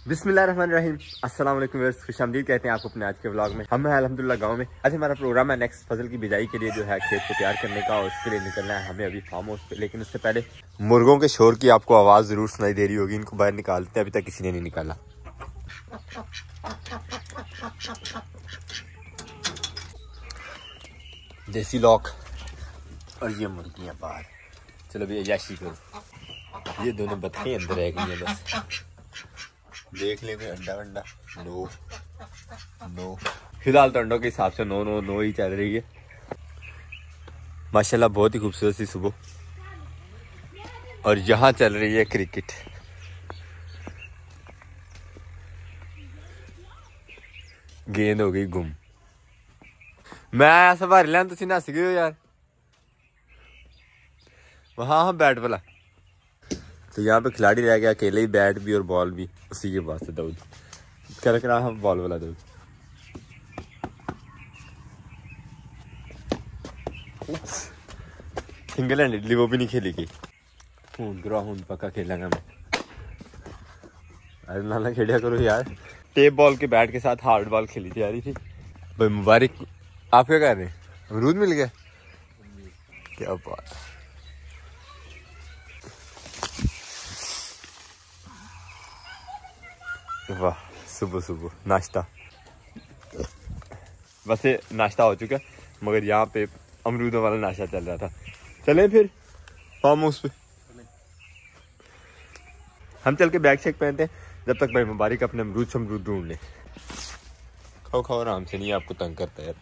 बिस्मिल्लाहिर्रहमानिर्रहीम, अस्सलाम वालेकुम व्यूअर्स, खुशामदीद कहते हैं आपको अपने आज के व्लॉग में। हम हैं अल्हम्दुलिल्लाह गांव में। आज हमारा प्रोग्राम है नेक्स्ट फसल की बिजाई के लिए जो है खेत को तैयार करने का, और उसके लिए निकलना है हमें अभी फार्म हाउस पे। लेकिन उससे पहले मुर्गों के शोर की आपको आवाज़ ज़रूर सुनाई दे रही होगी, इनको बाहर निकालते हैं, अभी तक किसी ने नहीं निकाला। देसी लॉक और ये मुर्गियाँ बाहर। चलो भैया याशी करो, ये दोनों बतखें अंदर रह गई हैं। बस देख लेंगे अंडा वंडा। नो नो, फिलहाल तो अंडों के हिसाब से नो नो नो ही चल रही है। माशाल्लाह बहुत ही खूबसूरत सी सुबह, और यहाँ चल रही है क्रिकेट। गेंद हो गई गुम। मैं आया सवारी लैन, तुम नस गए हो यार। वहाँ हम बैट वाला, तो यहाँ पे खिलाड़ी रह गया अकेले ही, बैट भी और बॉल भी उसी के पास है। दाऊद कर रहा हम बॉल वाला। दाऊद सिंगल हैंड इडली वो भी नहीं खेली गई। हूं पक्का खेलेंगा मैं। अरे नाला खेलिया करो यार। टेप बॉल के बैट के साथ हार्ड बॉल खेली थी यार थी भाई। मुबारक। आप क्या कर रहे हैं? अमरूद मिल गया, क्या बात। वाह, सुबह सुबह नाश्ता। वैसे नाश्ता हो चुका, मगर यहाँ पे अमरूदों वाला नाश्ता चल रहा था। चलें फिर फार्म हाउस पे। हम चल के बैग चेक पहनते हैं, जब तक भाई मुबारक अपने अमरूद शमरूद ढूंढ ले। खाओ खाओ आराम से, नहीं आपको तंग करता यार।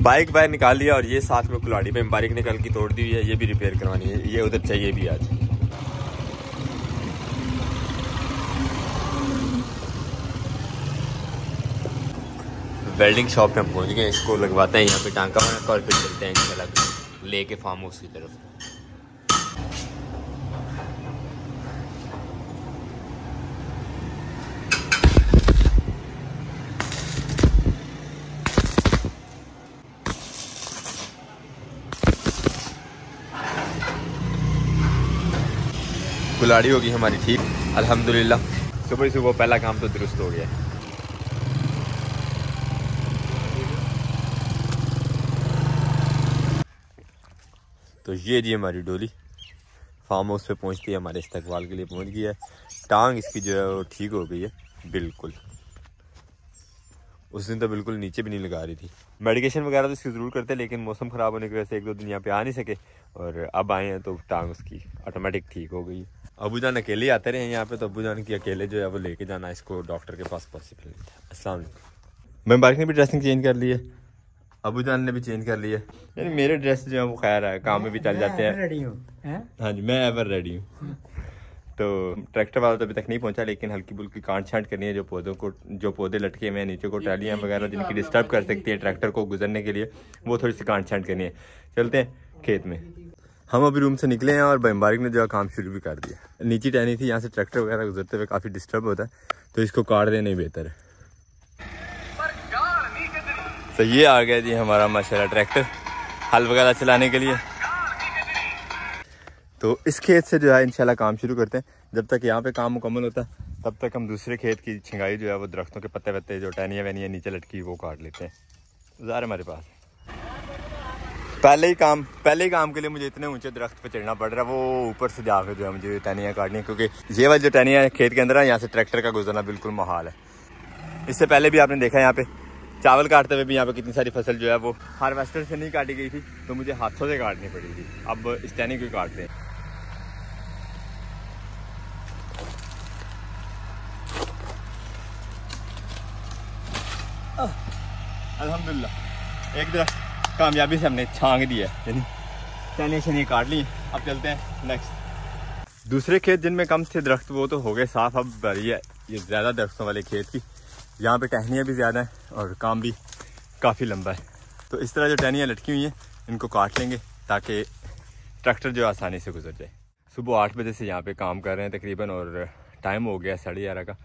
बाइक बाहर निकाल लिया, और ये साथ में कुल्हाड़ी पे मुबारक ने कल की तोड़ दी हुई है, ये भी रिपेयर करवानी है। ये उधर चाहिए भी आज। वेल्डिंग शॉप पे हम पहुंच गए, इसको लगवाते हैं यहाँ पे टांका और फिर चलते हैं इंशाल्लाह लेके फार्म हाउस की तरफ। कुल्हाड़ी होगी हमारी ठीक, अल्हम्दुलिल्लाह। सुबह सुबह पहला काम तो दुरुस्त हो गया। तो ये जी हमारी डोली फार्म हाउस पे पहुंचती है, हमारे इस्तकबाल के लिए पहुंच गई है। टांग इसकी जो है वो ठीक हो गई है बिल्कुल। उस दिन तो बिल्कुल नीचे भी नहीं लगा रही थी। मेडिकेशन वगैरह तो इसकी ज़रूर करते हैं, लेकिन मौसम ख़राब होने की वजह से एक दो दिन यहाँ पे आ नहीं सके, और अब आए हैं तो टांग उसकी ऑटोमेटिक ठीक हो गई। अबू जान अकेले आते रहे हैं यहाँ पे, तो अबू जान की अकेले जो है वो लेके जाना इसको डॉक्टर के पास पॉसिबल नहीं था। अस्सलाम वालेकुम। मैं बाइक ने भी ड्रेसिंग चेंज कर ली है, अबू जान ने भी चेंज कर लिया। यानी मेरे ड्रेस जो है वो खैर है, काम में भी चल जाते हैं। रेडी हूँ। हाँ जी, मैं एवर रेडी हूँ। तो ट्रैक्टर वाला तो अभी तक नहीं पहुंचा, लेकिन हल्की फुल्की काट छांट करनी है। जो पौधे लटके हुए हैं नीचे को, टालियाँ वगैरह जिनकी डिस्टर्ब कर सकती है ट्रैक्टर को गुजरने के लिए, वो थोड़ी सी काट छांट करनी है। चलते हैं खेत में। हम अभी रूम से निकले हैं, और मुबारक ने जो है काम शुरू भी कर दिया। नीचे टहनी थी, यहाँ से ट्रैक्टर वगैरह गुजरते हुए काफ़ी डिस्टर्ब होता है, तो इसको काट देना ही बेहतर है। तो ये आ गया जी हमारा माशाल्लाह ट्रैक्टर हल वगैरह चलाने के लिए। तो इस खेत से जो है इंशाल्लाह काम शुरू करते हैं। जब तक यहाँ पे काम मुकम्मल होता है, तब तक हम दूसरे खेत की छिंगाई जो है वो दरख्तों के पत्ते वत्ते जो टहनियाँ वहनियाँ नीचे लटकी वो काट लेते हैं। ज़ाहिर हमारे पास पहले ही काम के लिए मुझे इतने ऊंचे दरख्त पे चढ़ना पड़ रहा है, वो ऊपर से जाकर जो है मुझे टहनियाँ काटनी है, क्योंकि ये वाली जो टहनियाँ खेत के अंदर है, यहाँ से ट्रैक्टर का गुजरना बिल्कुल मुहाल है। इससे पहले भी आपने देखा यहाँ पे चावल काटते हुए भी यहाँ पे कितनी सारी फसल जो है वो हार्वेस्टर से नहीं काटी गई थी, तो मुझे हाथों से काटनी पड़ी थी। अब इस टहनी को काटते हैं। अल्हम्दुलिल्लाह एक दरख्त कामयाबी से हमने छांग दिया, यानी टहनियाँ शनियाँ काट ली। अब चलते हैं नेक्स्ट। दूसरे खेत जिनमें कम थे दरख्त वो तो हो गए साफ। अब बारी है ये ज़्यादा दरख्तों वाले खेत की, यहाँ पे टहनियाँ भी ज़्यादा हैं और काम भी काफ़ी लंबा है। तो इस तरह जो टहनियाँ लटकी हुई हैं इनको काट लेंगे, ताकि ट्रैक्टर जो आसानी से गुजर जाए। सुबह 8 बजे से यहाँ पे काम कर रहे हैं तकरीबन, और टाइम हो गया 11:30 का।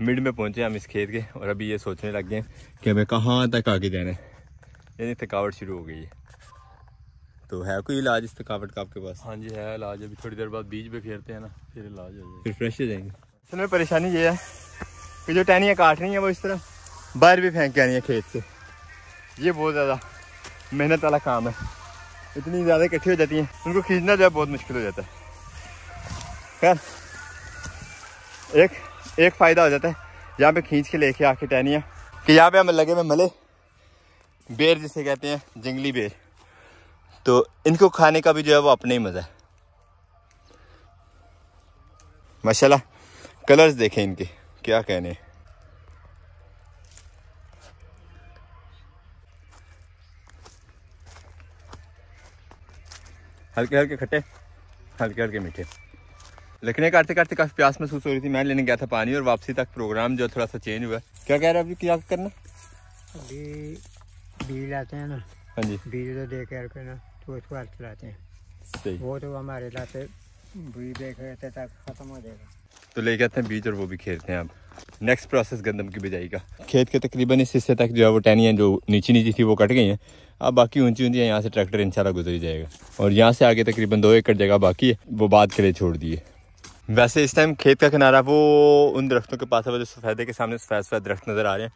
मिड में पहुँचे हम इस खेत के, और अभी ये सोचने लग गए कि हमें कहाँ तक आगे जाना है, यानी थकावट शुरू हो गई है। तो है कोई इलाज इस थकावट का आपके पास? हाँ जी है इलाज। अभी थोड़ी देर बाद बीज पे फेरते हैं ना, फिर इलाज हो जाएगा, फिर फ्रेश हो जाएंगे। असल में परेशानी ये है कि जो टहनियाँ काट रही हैं वो इस तरह बाहर भी फेंक के आनी है खेत से। ये बहुत ज़्यादा मेहनत वाला काम है, इतनी ज़्यादा इकट्ठी हो जाती हैं, उनको खींचना जो है बहुत मुश्किल हो जाता है। खैर एक फ़ायदा हो जाता है यहाँ पे खींच के लेके आके टहनियाँ कि यहाँ पे हमें लगे हुए मले बेर जिसे कहते हैं, जंगली बेर, तो इनको खाने का भी जो है वो अपना ही मज़ा है। माशाल्लाह कलर्स देखें इनके, क्या कहने। हल्के हल्के खट्टे, हल्के हल्के मीठे। लकड़ियाँ काटते काटते काफ़ी प्यास महसूस हो रही थी। मैं लेने गया था पानी और वापसी तक प्रोग्राम जो थोड़ा सा चेंज हुआ है। क्या कह रहे हैं अभी, क्या करना? अभी बीज लाते हैं ना। हाँ जी, बीज तो दे के ना तो उसको हाथ चलाते हैं। सही। वो तो हमारे लाते बीज देख रहते तक खत्म हो जाएगा तो लेके आते हैं बीज और वो भी खेलते हैं। अब नेक्स्ट प्रोसेस गंदम की बिजाई का। खेत के तकरीबन इस हिस्से तक जो है वो टहनियाँ जो नीची नीची थी वो कट गई हैं। अब बाकी ऊंची ऊंची है, यहाँ से ट्रैक्टर इंशाल्लाह गुजर ही जाएगा। और यहाँ से आगे तकरीबन 2 एकड़ जगह बाकी है, वो बाद के लिए छोड़ दिए। वैसे इस टाइम खेत का किनारा वो उन दरख्तों के पास है जो सफ़ेदे के सामने सफ़ेद सफ़ेद दरख्त नज़र आ रहे हैं,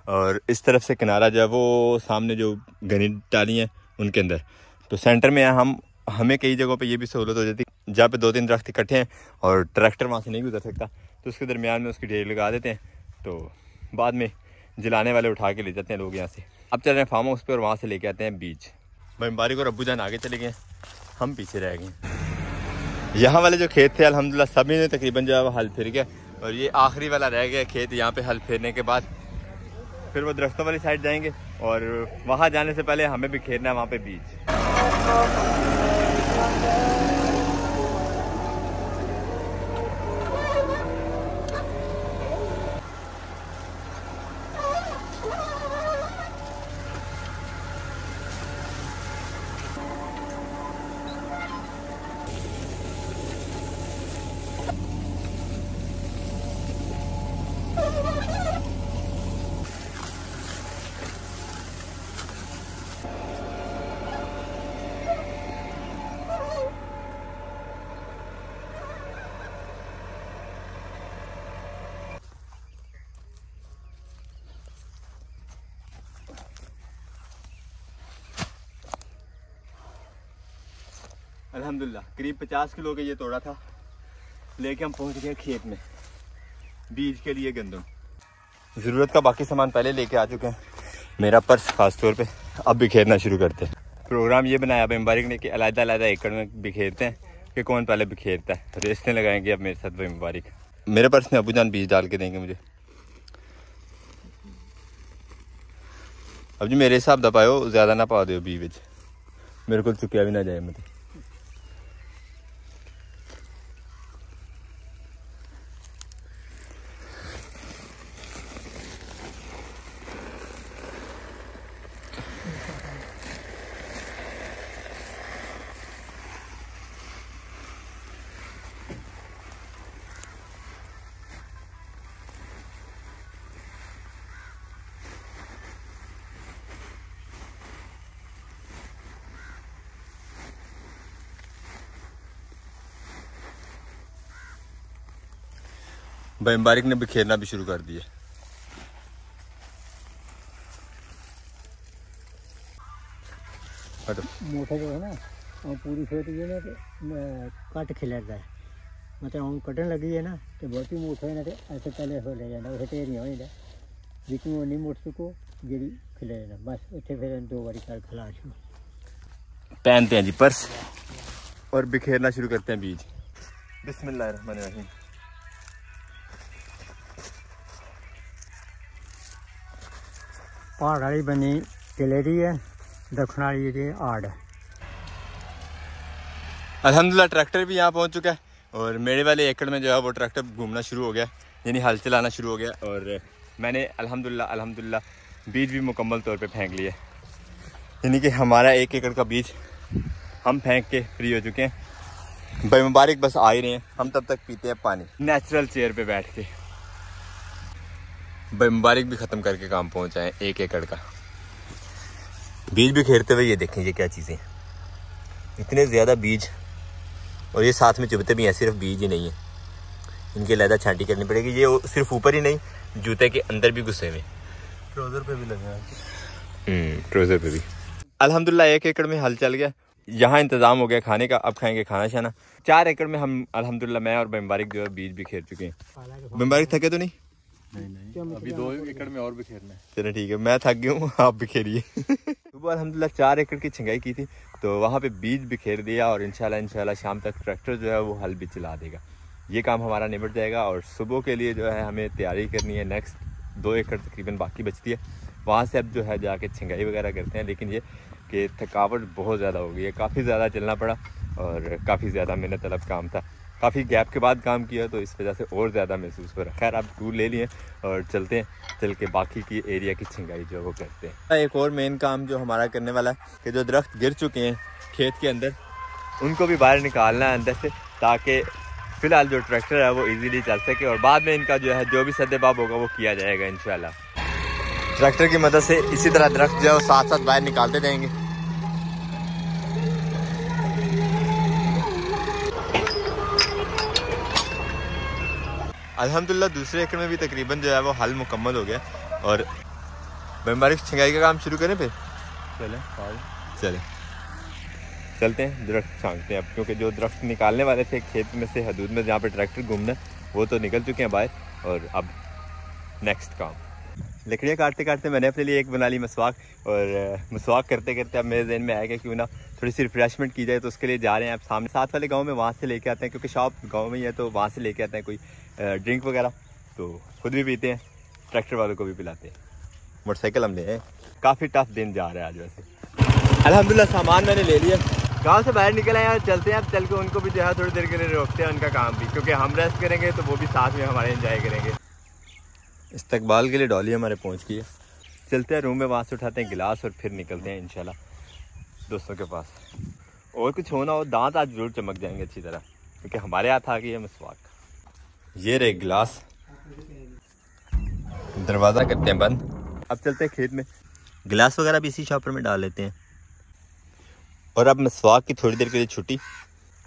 और इस तरफ से किनारा जो है वो सामने जो घनी टाली हैं उनके अंदर। तो सेंटर में हमें कई जगहों पे ये भी सहूलत हो जाती है जहाँ पे 2-3 दरख्त इकट्ठे हैं और ट्रैक्टर वहाँ से नहीं गुजर सकता, तो उसके दरमियान में उसकी ढेर लगा देते हैं। तो बाद में जलाने वाले उठा के ले जाते हैं लोग यहाँ से। अब चल रहे हैं फार्म हाउस पे और वहाँ से लेके आते हैं बीज। भाई मुबारक और अब्बू जान आगे चले गए, हम पीछे रह गए। यहाँ वाले जो खेत थे अल्हम्दुलिल्लाह सभी ने तकरीबन जो है वो हल फिर गया, और ये आखिरी वाला रह गया खेत। यहाँ पे हल फेरने के बाद फिर वो दरख्तों वाली साइड जाएंगे और वहाँ जाने से पहले हमें भी खेरना है वहाँ पे बीज। अल्हम्दुलिल्लाह करीब 50 किलो का ये तोड़ा था, लेके हम पहुंच गए खेत में बीज के लिए गंदम। ज़रूरत का बाकी सामान पहले लेके आ चुके हैं, मेरा पर्स खास तौर पे। अब बिखेरना शुरू करते हैं। प्रोग्राम ये बनाया भाई मुबारक ने कि अलग-अलग एकड़ में बिखेरते हैं कि कौन पहले बिखेरता है। रेस्टें लगाएंगे अब मेरे साथ भाई मुबारक। मेरे पर्स में अबू जान बीज डाल के देंगे मुझे। अब जी मेरे हिसाब दा पाओ, ज़्यादा ना पा दो बीज विच, मेरे को चुकिया भी ना जाए। मतलब भाई मुबारक ने बिखेरना भी शुरू कर दिया। मोटा जो है ना पूरी खेत ये ना कट खिलरता है, मतलब हम कटन लगी है ना तो बहुत ही मोटा है ना, ऐसे पहले हो ले जाना उसे ढेर नहीं होता जितनी वो नहीं मोट सको जी खिले जाना बस उसे फिर 2 बारी कर खिला छो। पहनते हैं जी पर्स और बिखेरना शुरू करते हैं बीज। बिस्मिल्लाहिर्रहमानिर्रहीम। पहाड़ वाली बनी गलेरी है, दक्षिण वाली ये आड़ है। अल्हम्दुलिल्लाह ट्रैक्टर भी यहाँ पहुँच चुका है और मेरे वाले एकड़ में जो है वो ट्रैक्टर घूमना शुरू हो गया, यानी हल चलाना शुरू हो गया। और मैंने अल्हम्दुलिल्लाह बीज भी मुकम्मल तौर पे फेंक लिया, यानी कि हमारा 1 एकड़ का बीज हम फेंक के फ्री हो चुके हैं। भाई मुबारक बस आ ही रहे हैं, हम तब तक पीते हैं पानी नेचुरल चेयर पे बैठ के। भाई मुबारक भी ख़त्म करके काम पहुँचा है 1 एकड़ का बीज भी खेरते हुए। ये देखें ये क्या चीज़ें, इतने ज़्यादा बीज, और ये साथ में चुभते भी हैं, सिर्फ बीज ही नहीं है, इनकी अलहदा छांटी करनी पड़ेगी। ये सिर्फ ऊपर ही नहीं, जूते के अंदर भी घुसे हुए, ट्राउजर पे भी लगे हैं। ट्राउजर पे भी। अल्हम्दुलिल्लाह 1 एकड़ में हल चल गया। यहाँ इंतजाम हो गया खाने का, अब खाएंगे खाना शाना। 4 एकड़ में हम अल्हम्दुलिल्लाह मैं और मुबारक जो है बीज भी खेल चुके हैं। मुबारक थके तो नहीं? नहीं, अभी 2 एकड़ में और भी खेलना है। चलो ठीक है, मैं थक गया हूँ, आप भी खेलिए। सुबह अल्हम्दुलिल्लाह 4 एकड़ की छिंगाई की थी, तो वहाँ पे बीज भी खेल दिया और इंशाल्लाह शाम तक ट्रैक्टर जो है वो हल भी चला देगा। ये काम हमारा निपट जाएगा और सुबह के लिए जो है हमें तैयारी करनी है। नेक्स्ट 2 एकड़ तकरीबन बाकी बचती है, वहाँ से अब जो है जाके छिंगाई वगैरह करते हैं। लेकिन ये कि थकावट बहुत ज़्यादा हो गई है, काफ़ी ज़्यादा चलना पड़ा और काफ़ी ज़्यादा मेहनत तलब काम था। काफ़ी गैप के बाद काम किया तो इस वजह से और ज़्यादा महसूस हो रहा है। खैर आप टूर ले लिए और चलते हैं, चल के बाकी की एरिया की छिंगाई जो वो करते हैं। एक और मेन काम जो हमारा करने वाला है कि जो दरख्त गिर चुके हैं खेत के अंदर, उनको भी बाहर निकालना है अंदर से, ताकि फ़िलहाल जो ट्रैक्टर है वो इजीली चल सके और बाद में इनका जो है जो भी सद्देबाब होगा वो किया जाएगा इंशाल्लाह। ट्रैक्टर की मदद से इसी तरह दरख्त जो है वो साथ साथ बाहर निकालते जाएंगे। अल्हम्दुलिल्लाह दूसरे एकड़ में भी तकरीबन जो है वो हल मुकम्मल हो गया और मुबारक छिंगाई का काम शुरू करें फिर चले चलते हैं। दरख्त छांटते हैं अब, क्योंकि जो दरख्त निकालने वाले थे खेत में से हदूद में जहाँ पे ट्रैक्टर घूमना वो तो निकल चुके हैं बाहर। और अब नेक्स्ट काम, लकड़ियाँ काटते काटते मैंने अपने लिए एक बना ली मसवाक, और मसवाक करते करते अब मेरे जहन में आएगा क्यों ना थोड़ी सी रिफ्रेशमेंट की जाए। तो उसके लिए जा रहे हैं अब सामने साथ वाले गांव में, वहाँ से लेके आते हैं, क्योंकि शॉप गांव में ही है तो वहाँ से लेके आते हैं कोई ड्रिंक वगैरह, तो खुद भी पीते हैं, ट्रैक्टर वालों को भी पिलाते हैं। मोटरसाइकिल हम ले आए, काफ़ी टफ दिन जा रहा है आज वैसे। अल्हम्दुलिल्लाह सामान मैंने ले लिया, गांव से बाहर निकल आए और चलते हैं। अब चल के उनको भी जो है थोड़ी देर के लिए रोकते हैं, उनका काम भी, क्योंकि हम रेस्ट करेंगे तो वो भी साथ में हमारे एंजॉय करेंगे। इस्तकबाल के लिए डॉली हमारे पहुँच गई है, चलते हैं रूम में, वहाँ से उठाते हैं गिलास और फिर निकलते हैं इंशाल्लाह दोस्तों के पास। और कुछ होना हो दांत आज जरूर चमक जाएंगे अच्छी तरह, क्योंकि हमारे हाथ आ गई है मसवाक। ये रहे गिलास, दरवाज़ा करते हैं बंद। अब चलते हैं खेत में, गिलास वगैरह भी इसी शॉपर में डाल लेते हैं। और अब मसवाक की थोड़ी देर के लिए छुट्टी,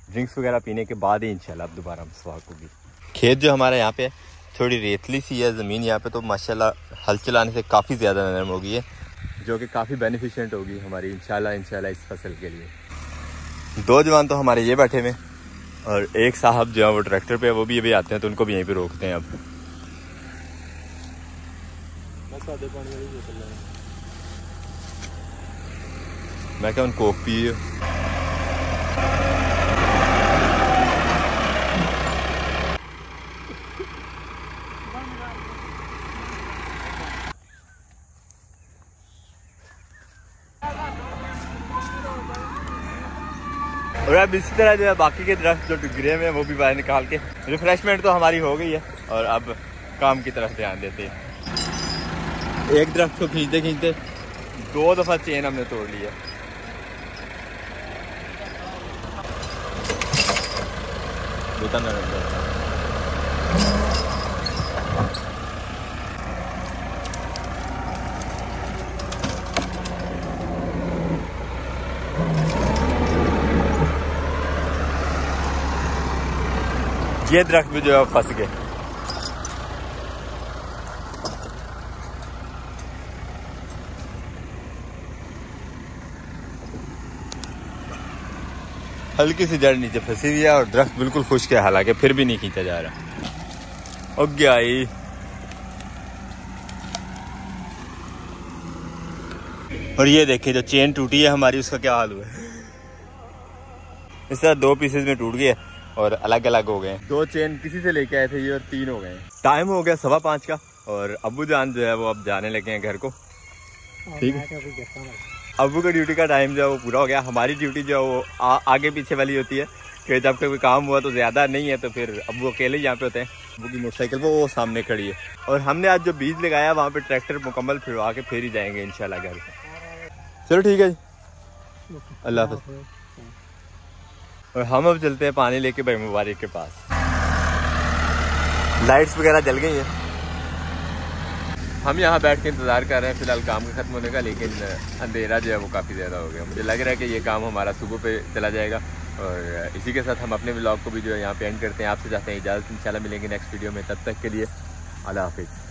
ड्रिंक्स वगैरह पीने के बाद ही इंशाल्लाह अब दोबारा मसवाक होगी। खेत जो हमारा यहाँ पे है थोड़ी रेतली सी है ज़मीन यहाँ पे, तो माशाल्लाह हल चलाने से काफ़ी ज़्यादा नरम हो गई है, जो कि काफ़ी बेनिफिशिएंट होगी हमारी इंशाल्लाह इस फसल के लिए। 2 जवान तो हमारे ये बैठे हुए और एक साहब जो है वो ट्रैक्टर पे है, वो भी अभी आते हैं तो उनको भी यहीं पे रोकते हैं। अब मैं क्या उनको पी और अब इसी तरह जो है बाकी के दरख्त जो गिरे में वो भी बाहर निकाल के रिफ्रेशमेंट तो हमारी हो गई है और अब काम की तरफ ध्यान देते हैं। एक दरख्त को खींचते खींचते 2 दफ़ा चेन हमने तोड़ ली है। ये दरख्त भी जो है फंस गए। हल्की सी जड़ नीचे फंसी हुई है और दरख्त बिल्कुल खुश्क है, हालांकि फिर भी नहीं खींचा जा रहा। उग गया ही। और ये देखिए जो चेन टूटी है हमारी, उसका क्या हाल हुआ है। इस तरह 2 पीसेज में टूट गया और अलग अलग हो गए। 2 चेन किसी से लेके आए थे ये और 3 हो गए। टाइम हो गया 5:15 का और अब्बू जान जो है वो अब जाने लगे हैं घर को। ठीक है, अब्बू का ड्यूटी का टाइम जो है वो पूरा हो गया। हमारी ड्यूटी जो है वो आगे पीछे वाली होती है कि जब कोई काम हुआ तो ज़्यादा नहीं है तो फिर अब्बू अकेले ही यहाँ पे होते हैं। अब्बू की मोटरसाइकिल वो सामने खड़ी है और हमने आज जो बीज लगाया वहाँ पे ट्रैक्टर मुकम्मल फिरवा के फिर ही जाएंगे इंशाल्लाह घर। चलो ठीक है जी, अल्लाह हाफ़िज़। और हम अब चलते हैं पानी लेके भाई मुबारक के पास। लाइट्स वगैरह जल गई हैं, हम यहाँ बैठ के इंतज़ार कर रहे हैं फिलहाल काम का ख़त्म होने का, लेकिन अंधेरा जो है वो काफ़ी ज़्यादा हो गया। मुझे लग रहा है कि ये काम हमारा सुबह पे चला जाएगा और इसी के साथ हम अपने व्लॉग को भी जो है यहाँ पे एंड करते हैं। आपसे चाहते हैं इजाज़त, इंशाल्लाह मिलेंगे नेक्स्ट वीडियो में। तब तक के लिए अल्लाह हाफिज़।